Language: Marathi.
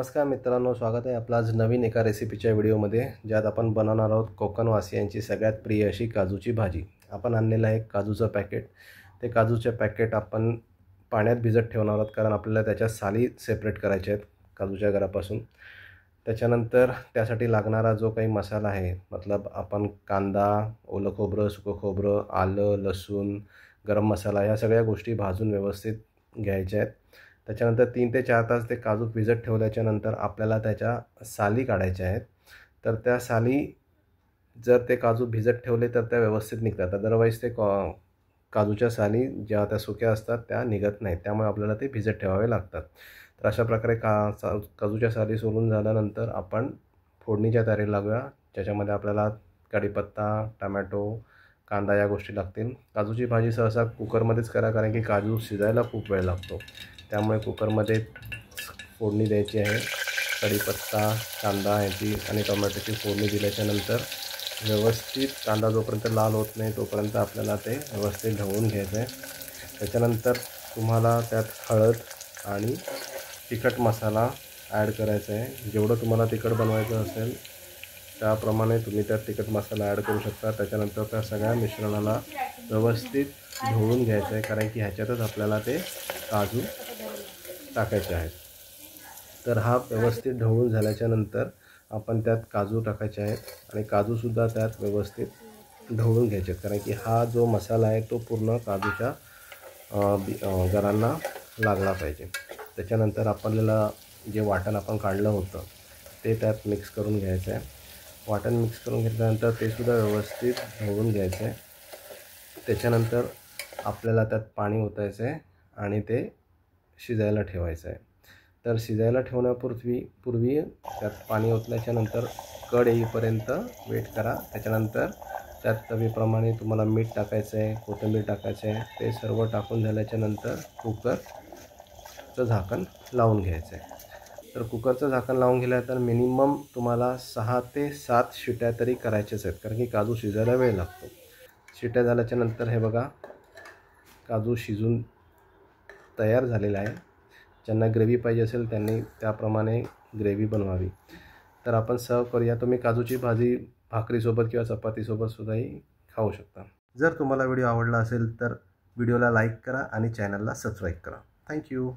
नमस्कार मित्रांनो, स्वागत आहे आपलं आज नवीन एका रेसिपीच्या व्हिडिओमध्ये, ज्यात आपण बनवणार आहोत कोकणवासियांची सगळ्यात प्रिय अशी काजूची भाजी। आपण आणलेलं आहे काजूचं पॅकेट। ते काजूचे पॅकेट आपण पाण्यात भिजत ठेवणार आहोत, कारण आपल्याला त्याच्या साली सेपरेट करायच्या आहेत काजूच्या गरापासून। त्याच्यानंतर त्यासाठी लागणारा जो काही मसाला आहे, मतलब आपण कांदा, ओलं खोबरं, सुकं खोबरं, आलं, लसूण, गरम मसाला या सगळ्या गोष्टी भाजून व्यवस्थित घ्यायच्या आहेत। त्याच्यानंतर 3 ते 4 तास ते काजू भिजत ठेवल्याच्या नंतर आपल्याला त्याच्या साली काढायच्या आहेत। तर त्या साली जर ते काजू भिजत ठेवले तर त्या व्यवस्थित निघतात, अदरवाईज ते काजूच्या साली ज्या त्या सुक्या असतात त्या निघत नाहीत, त्यामुळे आपल्याला ते भिजत ठेवावे लागतात। तर अशा प्रकारे काजूच्या साली सोलून झाल्यानंतर आपण फोडणीच्या तयारीला लागूया, ज्याच्यामध्ये आपल्याला कढीपत्ता, टोमॅटो, कांदा या गोष्टी लागतील। काजूची भाजी सहसा कुकरमध्येच करा, कारण की काजू शिजायला खूप वेळ लागतो, त्यामुळे कुकरमध्ये फोडणी द्यायची आहे। कढीपत्ता, कांदा याची आणि टोमॅटोची फोडणी दिल्याच्यानंतर व्यवस्थित कांदा जोपर्यंत लाल होत नाही तोपर्यंत आपल्याला ते व्यवस्थित ढवळून घ्यायचं आहे। त्याच्यानंतर तुम्हाला त्यात हळद आणि तिखट मसाला ॲड करायचा आहे। जेवढं तुम्हाला तिखट बनवायचं असेल त्याप्रमाणे तुम्ही त्यात तिखट मसाला ॲड करू शकता। त्याच्यानंतर त्या सगळ्या मिश्रणाला व्यवस्थित ढवळून घ्यायचं आहे, कारण की ह्याच्यातच आपल्याला ते काजू टाकायचे आहेत। तर हा व्यवस्थित ढवळून झाल्याच्यानंतर आपण त्यात काजू टाकायचे आहेत आणि काजूसुद्धा त्यात व्यवस्थित ढवळून घ्यायचे आहेत, कारण की हा जो मसाला आहे तो पूर्ण काजूच्या गरांना लागला पाहिजे। त्याच्यानंतर आपल्याला जे वाटण आपण काढलं होतं ते त्यात मिक्स करून घ्यायचं आहे। वाटण मिक्स करून घेतल्यानंतर ते सुद्धा व्यवस्थित ढवळून घ्यायचं आहे। त्याच्यानंतर आपल्याला त्यात पाणी ओतायचं आहे आणि ते शिजायला ठेवायचं आहे। तर शिजायला ठेवण्यापूर्वी त्यात पाणी ओतल्याच्यानंतर कढ येईपर्यंत वेट करा। त्याच्यानंतर त्यात चवीप्रमाणे तुम्हाला मीठ टाकायचं आहे, कोथिंबीर टाकायचं आहे। ते सर्व टाकून झाल्याच्यानंतर कुकरचं झाकण लावून घ्यायचं आहे। तर कुकरचं झाकण लावून गेल्यानंतर मिनिमम तुम्हाला 6 ते 7 शिट्या तरी करायच्याच आहेत, कारण की काजू शिजायला वेळ लागतो। शिट्या झाल्याच्यानंतर हे बघा, काजू शिजून तयार झालेला आहे। ज्यांना ग्रेव्ही पाहिजे असेल त्यांनी त्याप्रमाणे ग्रेव्ही बनवावी। तर आपण सर्व करूया। तुम्ही काजूची भाजी भाकरीसोबत किंवा चपातीसोबतसुद्धाही खाऊ शकता। जर तुम्हाला व्हिडिओ आवडला असेल तर व्हिडिओला लाईक करा आणि चॅनलला सबस्क्राईब करा। थँक्यू।